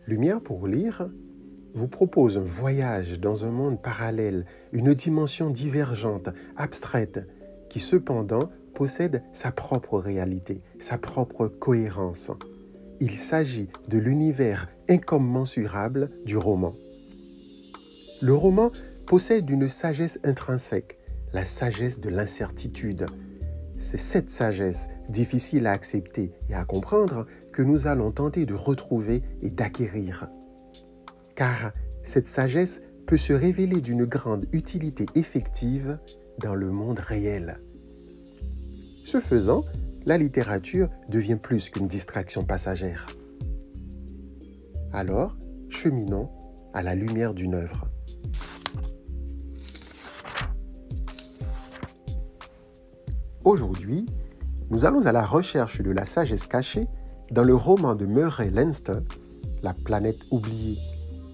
Lumière pour lire vous propose un voyage dans un monde parallèle, une dimension divergente, abstraite, qui cependant possède sa propre réalité, sa propre cohérence. Il s'agit de l'univers incommensurable du roman. Le roman possède une sagesse intrinsèque, la sagesse de l'incertitude. C'est cette sagesse, difficile à accepter et à comprendre, que nous allons tenter de retrouver et d'acquérir. Car cette sagesse peut se révéler d'une grande utilité effective dans le monde réel. Ce faisant, la littérature devient plus qu'une distraction passagère. Alors, cheminons à la lumière d'une œuvre. Aujourd'hui, nous allons à la recherche de la sagesse cachée dans le roman de Murray Leinster, La planète oubliée,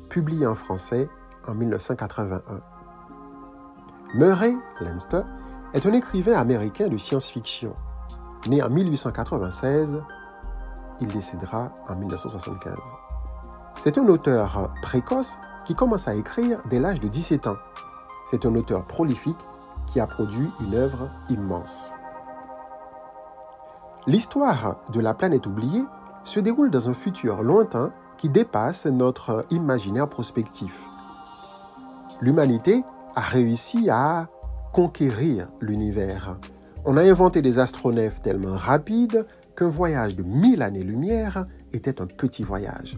publié en français en 1981. Murray Leinster est un écrivain américain de science-fiction. Né en 1896, il décédera en 1975. C'est un auteur précoce qui commence à écrire dès l'âge de 17 ans. C'est un auteur prolifique qui a produit une œuvre immense. L'histoire de la planète oubliée se déroule dans un futur lointain qui dépasse notre imaginaire prospectif. L'humanité a réussi à conquérir l'univers. On a inventé des astronefs tellement rapides qu'un voyage de 1000 années-lumière était un petit voyage.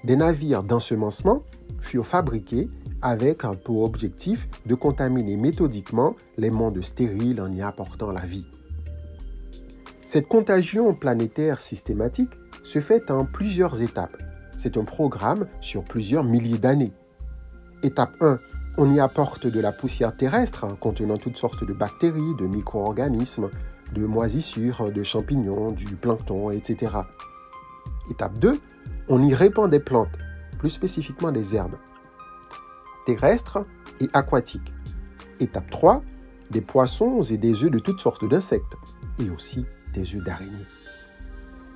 Des navires d'ensemencement furent fabriqués avec pour objectif de contaminer méthodiquement les mondes stériles en y apportant la vie. Cette contagion planétaire systématique se fait en plusieurs étapes. C'est un programme sur plusieurs milliers d'années. Étape 1, on y apporte de la poussière terrestre contenant toutes sortes de bactéries, de micro-organismes, de moisissures, de champignons, du plancton, etc. Étape 2, on y répand des plantes, plus spécifiquement des herbes, terrestres et aquatiques. Étape 3, des poissons et des œufs de toutes sortes d'insectes, et aussi des œufs d'araignées.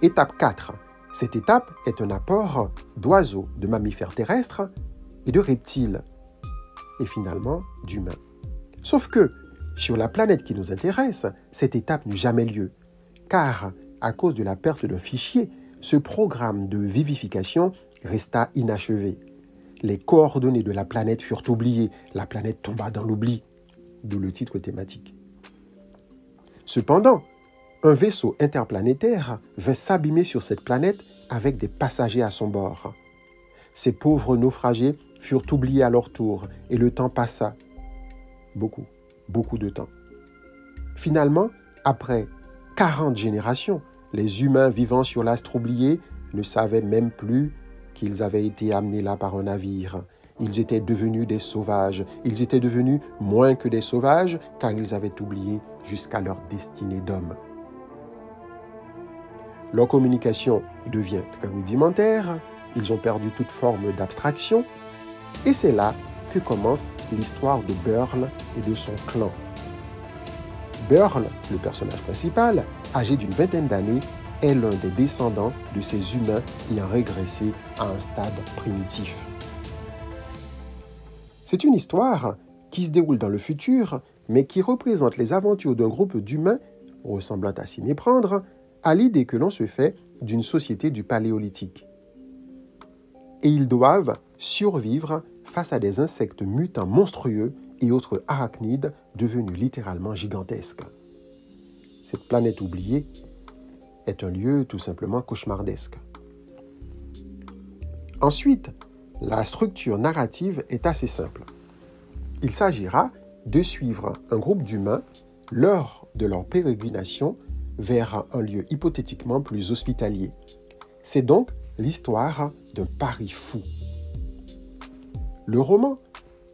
Étape 4. Cette étape est un apport d'oiseaux, de mammifères terrestres et de reptiles, et finalement d'humains. Sauf que, sur la planète qui nous intéresse, cette étape n'eut jamais lieu, car, à cause de la perte d'un fichier, ce programme de vivification resta inachevé. Les coordonnées de la planète furent oubliées, la planète tomba dans l'oubli, d'où le titre thématique. Cependant, un vaisseau interplanétaire vint s'abîmer sur cette planète avec des passagers à son bord. Ces pauvres naufragés furent oubliés à leur tour et le temps passa. Beaucoup de temps. Finalement, après 40 générations, les humains vivant sur l'astre oublié ne savaient même plus qu'ils avaient été amenés là par un navire. Ils étaient devenus des sauvages. Ils étaient devenus moins que des sauvages car ils avaient oublié jusqu'à leur destinée d'hommes. Leur communication devient très rudimentaire, ils ont perdu toute forme d'abstraction, et c'est là que commence l'histoire de Burl et de son clan. Burl, le personnage principal, âgé d'une vingtaine d'années, est l'un des descendants de ces humains ayant régressé à un stade primitif. C'est une histoire qui se déroule dans le futur, mais qui représente les aventures d'un groupe d'humains, ressemblant à s'y méprendre, à l'idée que l'on se fait d'une société du Paléolithique. Et ils doivent survivre face à des insectes mutants monstrueux et autres arachnides devenus littéralement gigantesques. Cette planète oubliée est un lieu tout simplement cauchemardesque. Ensuite, la structure narrative est assez simple. Il s'agira de suivre un groupe d'humains lors de leur pérégrination vers un lieu hypothétiquement plus hospitalier. C'est donc l'histoire d'un pari fou. Le roman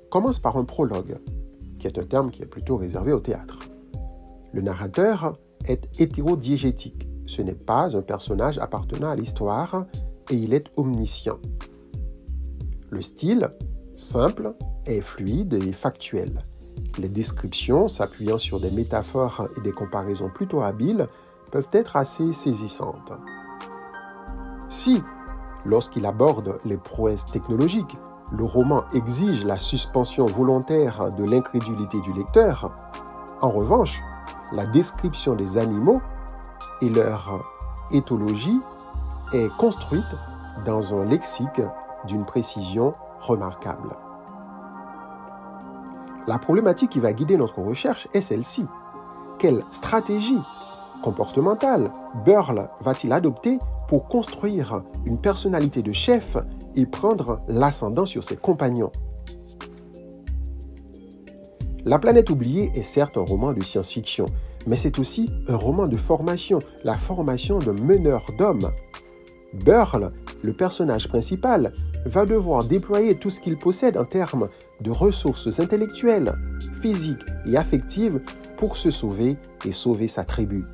commence par un prologue, qui est un terme qui est plutôt réservé au théâtre. Le narrateur est hétérodiégétique. Ce n'est pas un personnage appartenant à l'histoire et il est omniscient. Le style, simple, est fluide et factuel. Les descriptions, s'appuyant sur des métaphores et des comparaisons plutôt habiles, peuvent être assez saisissantes. Si lorsqu'il aborde les prouesses technologiques, le roman exige la suspension volontaire de l'incrédulité du lecteur. En revanche, la description des animaux et leur éthologie est construite dans un lexique d'une précision remarquable. La problématique qui va guider notre recherche est celle-ci. Quelle stratégie comportementale Burle va-t-il adopter pour construire une personnalité de chef et prendre l'ascendant sur ses compagnons? La planète oubliée est certes un roman de science-fiction, mais c'est aussi un roman de formation, la formation d'un meneur d'hommes. Burle, le personnage principal, va devoir déployer tout ce qu'il possède en termes de ressources intellectuelles, physiques et affectives pour se sauver et sauver sa tribu.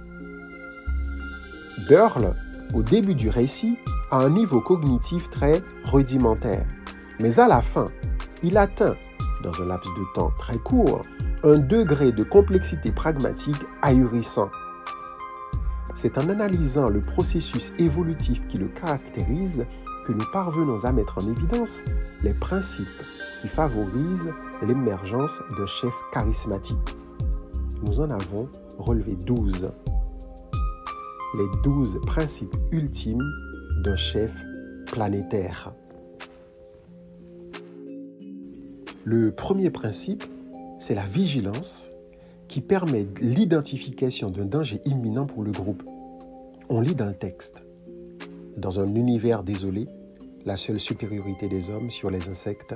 Burle, au début du récit, a un niveau cognitif très rudimentaire, mais à la fin, il atteint, dans un laps de temps très court, un degré de complexité pragmatique ahurissant. C'est en analysant le processus évolutif qui le caractérise que nous parvenons à mettre en évidence les principes qui favorisent l'émergence d'un chef charismatique. Nous en avons relevé 12. Les 12 principes ultimes d'un chef planétaire. Le premier principe, c'est la vigilance qui permet l'identification d'un danger imminent pour le groupe. On lit dans le texte. Dans un univers désolé, la seule supériorité des hommes sur les insectes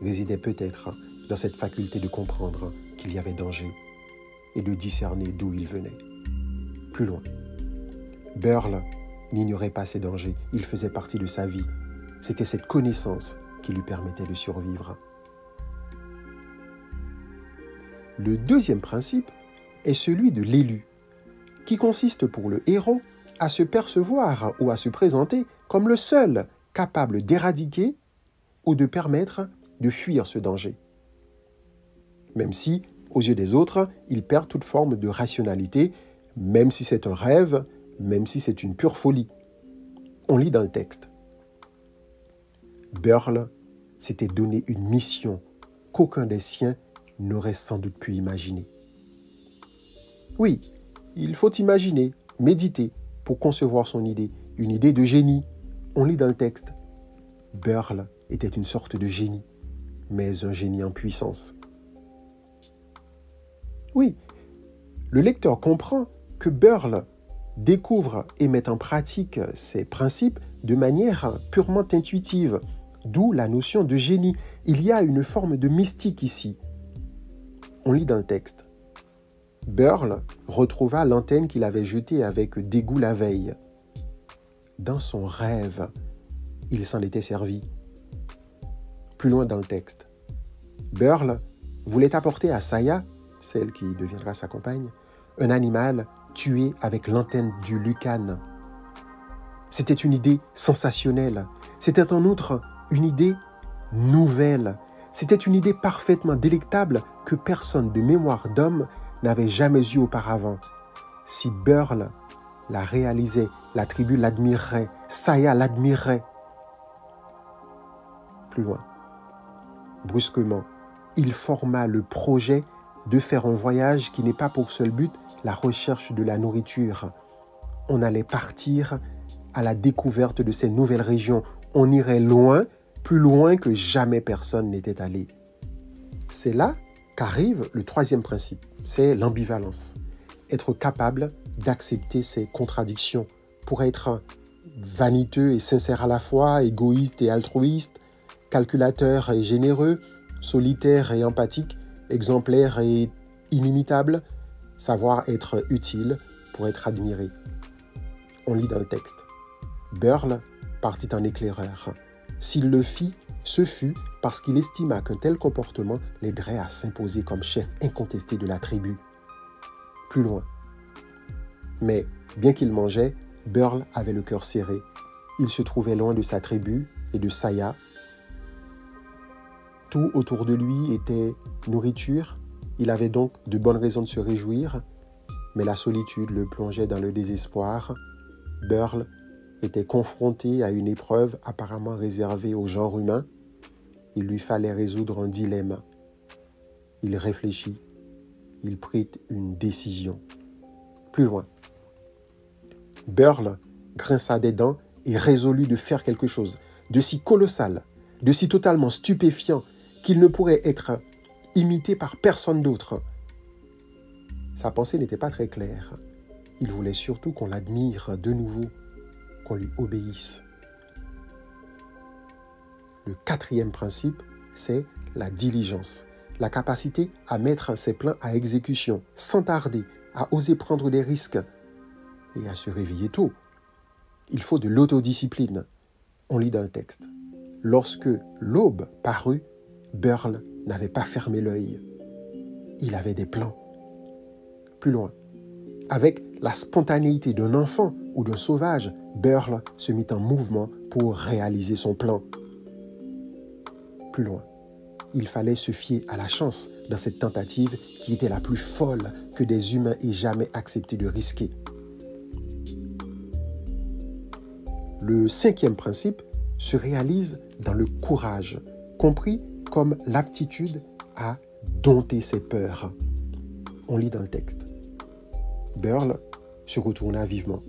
résidait peut-être dans cette faculté de comprendre qu'il y avait danger et de discerner d'où il venait. Plus loin, Burle n'ignorait pas ces dangers, ils faisaient partie de sa vie. C'était cette connaissance qui lui permettait de survivre. Le deuxième principe est celui de l'élu, qui consiste pour le héros à se percevoir ou à se présenter comme le seul capable d'éradiquer ou de permettre de fuir ce danger. Même si, aux yeux des autres, il perd toute forme de rationalité, même si c'est un rêve, même si c'est une pure folie. On lit dans le texte. Burle s'était donné une mission qu'aucun des siens n'aurait sans doute pu imaginer. Oui, il faut imaginer, méditer pour concevoir son idée, une idée de génie. On lit dans le texte. Burle était une sorte de génie, mais un génie en puissance. Oui, le lecteur comprend que Burle découvre et met en pratique ces principes de manière purement intuitive, d'où la notion de génie. Il y a une forme de mystique ici. On lit dans le texte. Burle retrouva l'antenne qu'il avait jetée avec dégoût la veille. Dans son rêve, il s'en était servi. Plus loin dans le texte, Burle voulait apporter à Saya, celle qui deviendra sa compagne, un animal tué avec l'antenne du Lucan. C'était une idée sensationnelle. C'était en outre une idée nouvelle. C'était une idée parfaitement délectable que personne de mémoire d'homme n'avait jamais eue auparavant. Si Burle la réalisait, la tribu l'admirerait, Saya l'admirerait. Plus loin, brusquement, il forma le projet de faire un voyage qui n'est pas pour seul but la recherche de la nourriture. On allait partir à la découverte de ces nouvelles régions. On irait loin, plus loin que jamais personne n'était allé. C'est là qu'arrive le troisième principe, c'est l'ambivalence. Être capable d'accepter ses contradictions pour être vaniteux et sincère à la fois, égoïste et altruiste, calculateur et généreux, solitaire et empathique, exemplaire et inimitable, savoir être utile pour être admiré. On lit dans le texte. Burle partit en éclaireur. S'il le fit, ce fut parce qu'il estima qu'un tel comportement l'aiderait à s'imposer comme chef incontesté de la tribu. Plus loin. Mais, bien qu'il mangeait, Burle avait le cœur serré. Il se trouvait loin de sa tribu et de Saya. Tout autour de lui était nourriture. Il avait donc de bonnes raisons de se réjouir, mais la solitude le plongeait dans le désespoir. Burle était confronté à une épreuve apparemment réservée au genre humain, il lui fallait résoudre un dilemme. Il réfléchit, il prit une décision. Plus loin. Burl grinça des dents et résolut de faire quelque chose de si colossal, de si totalement stupéfiant qu'il ne pourrait être imité par personne d'autre. Sa pensée n'était pas très claire. Il voulait surtout qu'on l'admire de nouveau, qu'on lui obéisse. Le quatrième principe, c'est la diligence, la capacité à mettre ses plans à exécution sans tarder, à oser prendre des risques et à se réveiller tôt. Il faut de l'autodiscipline. On lit dans le texte. Lorsque l'aube parut, Burl n'avait pas fermé l'œil. Il avait des plans. Plus loin. Avec la spontanéité d'un enfant ou d'un sauvage, Burl se mit en mouvement pour réaliser son plan. Plus loin. Il fallait se fier à la chance dans cette tentative qui était la plus folle que des humains aient jamais accepté de risquer. Le cinquième principe se réalise dans le courage, compris comme l'aptitude à dompter ses peurs. On lit dans le texte. Burl se retourna vivement.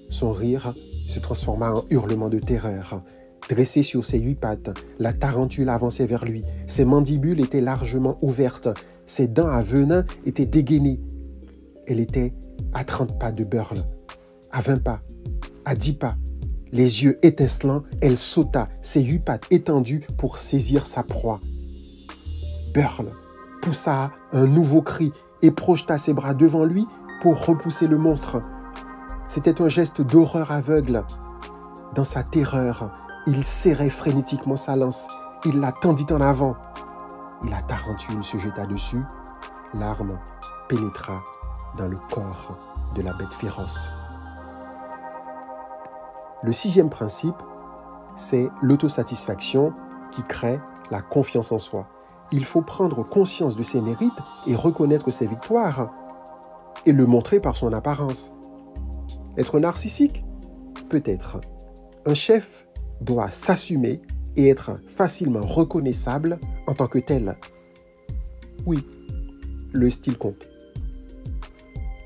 Son rire se transforma en hurlement de terreur. Dressé sur ses 8 pattes, la tarentule avançait vers lui. Ses mandibules étaient largement ouvertes. Ses dents à venin étaient dégainées. Elle était à 30 pas de Burl, à 20 pas, à 10 pas. Les yeux étincelants, elle sauta, ses 8 pattes étendues pour saisir sa proie. Burl poussa un nouveau cri et projeta ses bras devant lui pour repousser le monstre. C'était un geste d'horreur aveugle. Dans sa terreur, il serrait frénétiquement sa lance. Il la tendit en avant. Et la tarentule se jeta dessus. L'arme pénétra dans le corps de la bête féroce. Le sixième principe, c'est l'autosatisfaction qui crée la confiance en soi. Il faut prendre conscience de ses mérites et reconnaître ses victoires et le montrer par son apparence. Être narcissique? Peut-être. Un chef doit s'assumer et être facilement reconnaissable en tant que tel. Oui, le style compte.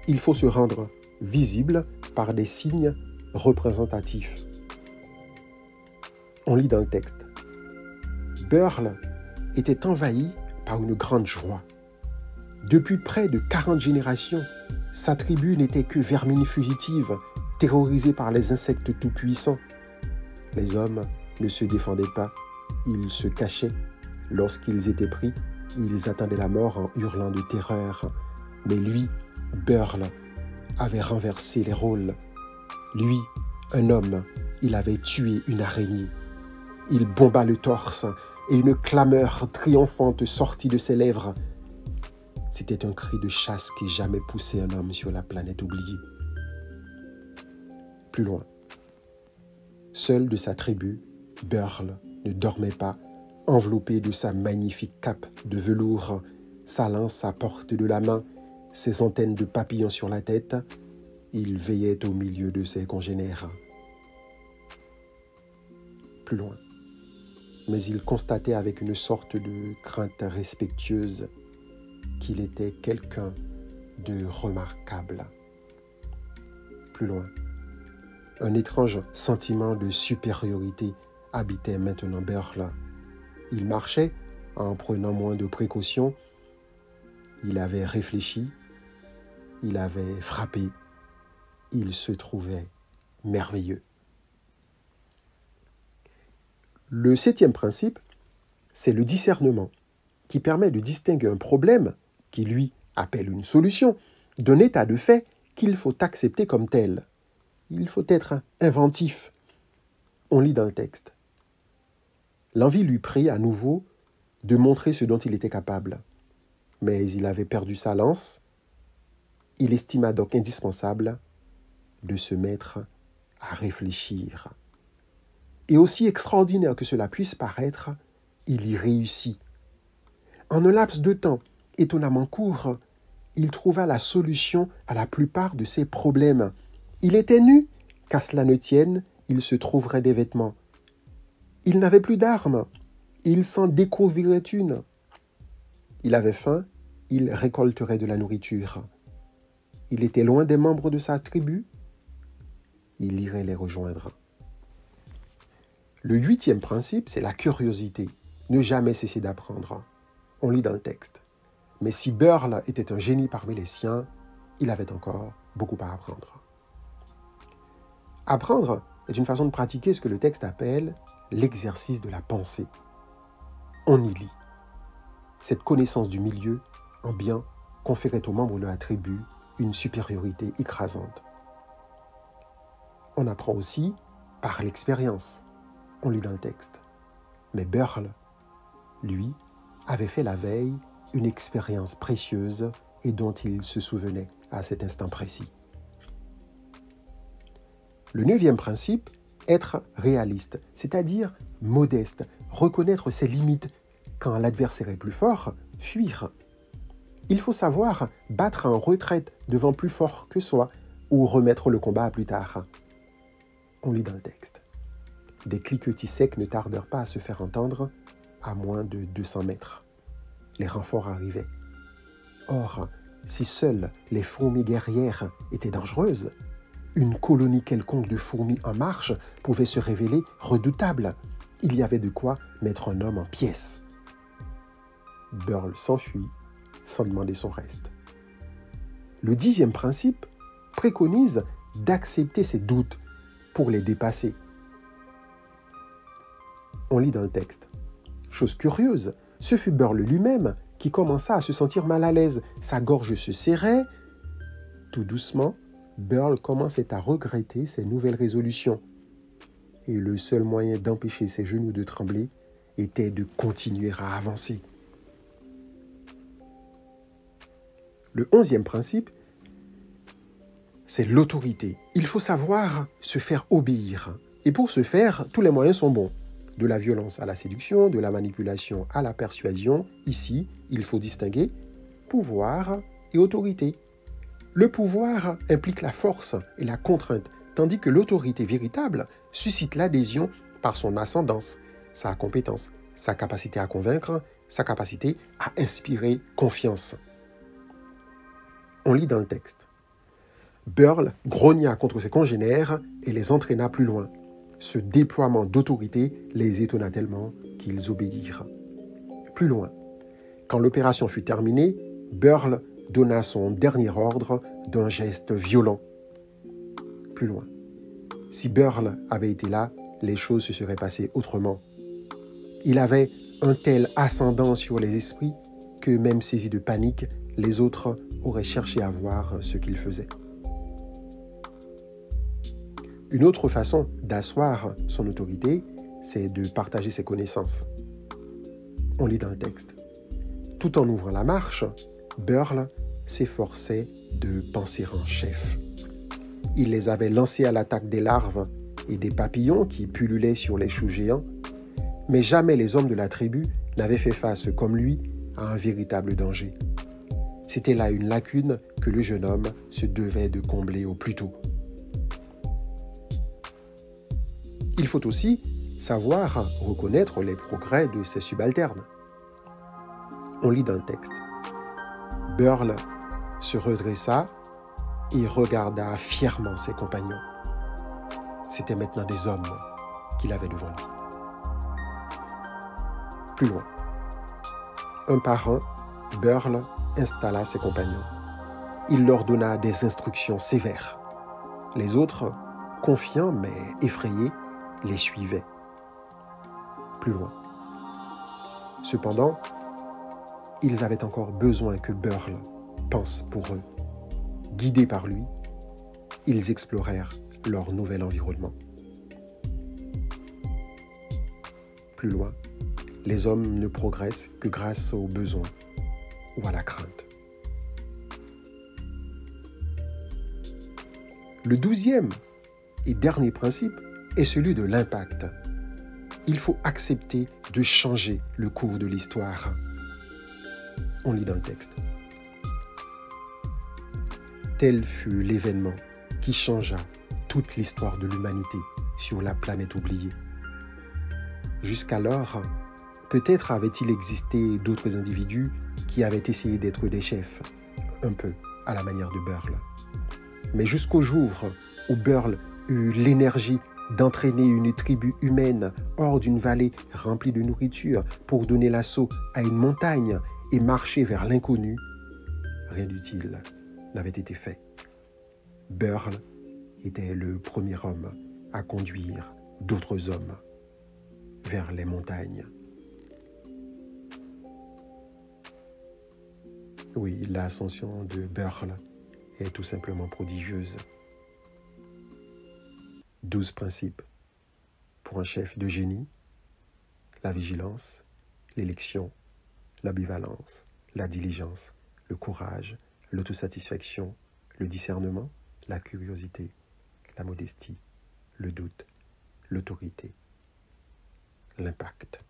Il faut se rendre visible par des signes représentatifs. On lit dans le texte. Burl était envahi par une grande joie. Depuis près de 40 générations, sa tribu n'était que vermine fugitive, terrorisée par les insectes tout-puissants. Les hommes ne se défendaient pas, ils se cachaient. Lorsqu'ils étaient pris, ils attendaient la mort en hurlant de terreur. Mais lui, Burl, avait renversé les rôles. Lui, un homme, il avait tué une araignée. Il bomba le torse et une clameur triomphante sortit de ses lèvres. C'était un cri de chasse qui jamais poussé un homme sur la planète oubliée. Plus loin. Seul de sa tribu, Burl ne dormait pas, enveloppé de sa magnifique cape de velours, sa lance à portée de la main, ses antennes de papillons sur la tête. Il veillait au milieu de ses congénères. Plus loin. Mais il constatait avec une sorte de crainte respectueuse qu'il était quelqu'un de remarquable. Plus loin. Un étrange sentiment de supériorité habitait maintenant Burl. Il marchait en prenant moins de précautions. Il avait réfléchi. Il avait frappé. Il se trouvait merveilleux. Le septième principe, c'est le discernement, qui permet de distinguer un problème, qui lui appelle une solution, d'un état de fait qu'il faut accepter comme tel. Il faut être inventif. On lit dans le texte. L'envie lui prit à nouveau de montrer ce dont il était capable. Mais il avait perdu sa lance. Il estima donc indispensable de se mettre à réfléchir. Et aussi extraordinaire que cela puisse paraître, il y réussit. En un laps de temps étonnamment court, il trouva la solution à la plupart de ses problèmes. Il était nu, qu'à cela ne tienne, il se trouverait des vêtements. Il n'avait plus d'armes, il s'en découvrirait une. Il avait faim, il récolterait de la nourriture. Il était loin des membres de sa tribu, il irait les rejoindre. Le 8e principe, c'est la curiosité. Ne jamais cesser d'apprendre. On lit dans le texte. Mais si Burl était un génie parmi les siens, il avait encore beaucoup à apprendre. Apprendre est une façon de pratiquer ce que le texte appelle l'exercice de la pensée. On y lit. Cette connaissance du milieu en bien conférait aux membres de la tribu une supériorité écrasante. On apprend aussi par l'expérience. On lit dans le texte. Mais Burl, lui, avait fait la veille une expérience précieuse et dont il se souvenait à cet instant précis. Le 9e principe, être réaliste, c'est-à-dire modeste, reconnaître ses limites. Quand l'adversaire est plus fort, fuir. Il faut savoir battre en retraite devant plus fort que soi ou remettre le combat à plus tard. On lit dans le texte. Des cliquetis secs ne tardèrent pas à se faire entendre à moins de 200 mètres. Les renforts arrivaient. Or, si seules les fourmis guerrières étaient dangereuses, une colonie quelconque de fourmis en marche pouvait se révéler redoutable. Il y avait de quoi mettre un homme en pièces. Burl s'enfuit sans demander son reste. Le 10e principe préconise d'accepter ses doutes pour les dépasser. On lit dans le texte. Chose curieuse, ce fut Burl lui-même qui commença à se sentir mal à l'aise. Sa gorge se serrait. Tout doucement, Burl commençait à regretter ses nouvelles résolutions. Et le seul moyen d'empêcher ses genoux de trembler était de continuer à avancer. Le 11e principe, c'est l'autorité. Il faut savoir se faire obéir. Et pour ce faire, tous les moyens sont bons. De la violence à la séduction, de la manipulation à la persuasion. Ici, il faut distinguer pouvoir et autorité. Le pouvoir implique la force et la contrainte, tandis que l'autorité véritable suscite l'adhésion par son ascendance, sa compétence, sa capacité à convaincre, sa capacité à inspirer confiance. On lit dans le texte. Burl grogna contre ses congénères et les entraîna plus loin. Ce déploiement d'autorité les étonna tellement qu'ils obéirent. Plus loin, quand l'opération fut terminée, Burl donna son dernier ordre d'un geste violent. Plus loin. Si Burl avait été là, les choses se seraient passées autrement. Il avait un tel ascendant sur les esprits que, même saisis de panique, les autres auraient cherché à voir ce qu'il faisait. Une autre façon d'asseoir son autorité, c'est de partager ses connaissances. On lit dans le texte. Tout en ouvrant la marche, Burl s'efforçait de penser en chef. Il les avait lancés à l'attaque des larves et des papillons qui pullulaient sur les choux géants, mais jamais les hommes de la tribu n'avaient fait face, comme lui, à un véritable danger. C'était là une lacune que le jeune homme se devait de combler au plus tôt. Il faut aussi savoir reconnaître les progrès de ses subalternes. On lit dans le texte. Burl se redressa et regarda fièrement ses compagnons. C'étaient maintenant des hommes qu'il avait devant lui. Plus loin. Un par un, Burl installa ses compagnons. Il leur donna des instructions sévères. Les autres, confiants mais effrayés, les suivaient. Plus loin. Cependant, ils avaient encore besoin que Burl pense pour eux. Guidés par lui, ils explorèrent leur nouvel environnement. Plus loin, les hommes ne progressent que grâce aux besoins ou à la crainte. Le 12e et dernier principe est celui de l'impact. Il faut accepter de changer le cours de l'histoire. On lit dans le texte. Tel fut l'événement qui changea toute l'histoire de l'humanité. sur la planète oubliée. Jusqu'alors, peut-être avait-il existé d'autres individus qui avaient essayé d'être des chefs, un peu à la manière de Burl. Mais jusqu'au jour où Burl eut l'énergie d'entraîner une tribu humaine hors d'une vallée remplie de nourriture pour donner l'assaut à une montagne et marcher vers l'inconnu, rien d'utile n'avait été fait. Burl était le premier homme à conduire d'autres hommes vers les montagnes. Oui, l'ascension de Burl est tout simplement prodigieuse. 12 principes pour un chef de génie: la vigilance, l'élection, l'ambivalence, la diligence, le courage, l'autosatisfaction, le discernement, la curiosité, la modestie, le doute, l'autorité, l'impact.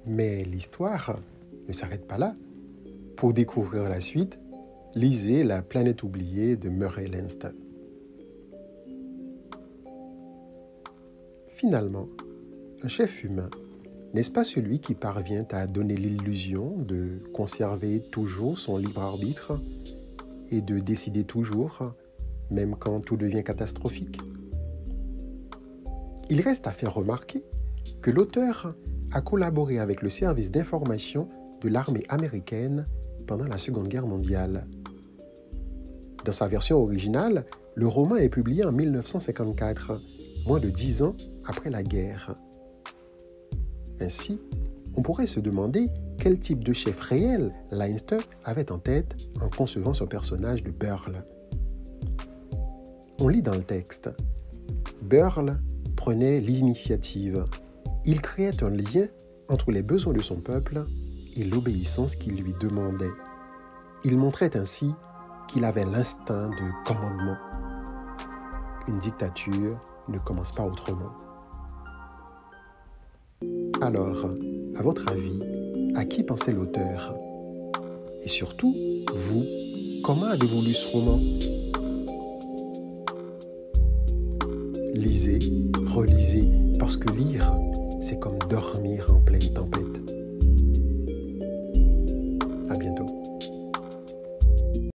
Mais l'histoire ne s'arrête pas là. Pour découvrir la suite, lisez La planète oubliée de Murray Leinster. Finalement, un chef humain, n'est-ce pas celui qui parvient à donner l'illusion de conserver toujours son libre arbitre et de décider toujours, même quand tout devient catastrophique? Il reste à faire remarquer que l'auteur a collaboré avec le service d'information de l'armée américaine pendant la Seconde Guerre mondiale. Dans sa version originale, le roman est publié en 1954, moins de 10 ans après la guerre. Ainsi, on pourrait se demander quel type de chef réel Leinster avait en tête en concevant son personnage de Burl. On lit dans le texte: Burl prenait l'initiative. Il créait un lien entre les besoins de son peuple et l'obéissance qu'il lui demandait. Il montrait ainsi qu'il avait l'instinct de commandement. Une dictature ne commence pas autrement. Alors, à votre avis, à qui pensait l'auteur? Et surtout, vous, comment avez-vous lu ce roman? Lisez, relisez, parce que lire, c'est comme dormir en pleine tempête.